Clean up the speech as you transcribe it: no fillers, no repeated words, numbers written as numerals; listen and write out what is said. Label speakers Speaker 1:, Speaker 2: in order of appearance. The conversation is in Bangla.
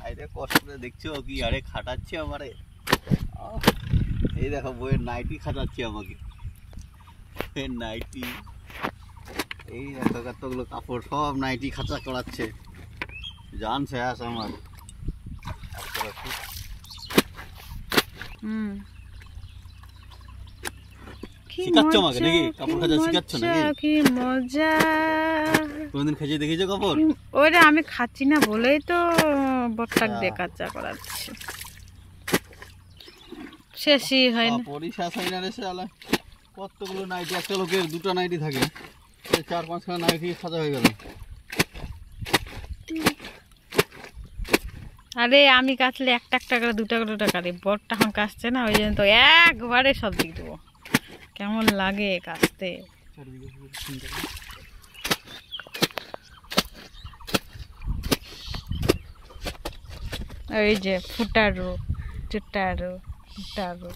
Speaker 1: বাইরে কষ্ট করে দেখছো কি আরে খাটাচ্ছে আমারে। এই দেখো বইয়ের নাইটি খাটাচ্ছে আমাকে, নাইটি। এই দেখো কতগুলো কাপড়, সব নাইটি খাঁচা করাচ্ছে, জান শেষ আমার। শিখাচ্ছ আমাকে নাকি কাপড় খাঁচা? শিখাচ্ছ নাকি?
Speaker 2: কি মজা!
Speaker 1: কোনদিন খাঁচিয়ে দেখেছো কাপড়?
Speaker 2: ওরে আমি খাচ্ছি না বলেই তো বট্টাক দিয়ে কাঁচা করাচ্ছি। শেষই হয় না,
Speaker 1: কাপড়ই শেষ হয় না রে শালা। কতগুলো নাইটি, একটা লোকের দুটো নাইটি থাকে, 4-5খানা নাইটি খাঁচা হয়ে গেল।
Speaker 2: আরে আমি কাটলে একটা একটা করে দুটা করে কাটি, বড়টা এখন কাটছে না, ওই জন্য তো একবারে সব দিয়ে দেবো। কেমন লাগে কাটতে? ওই যে ফুটারো চুটারো ফুটারো।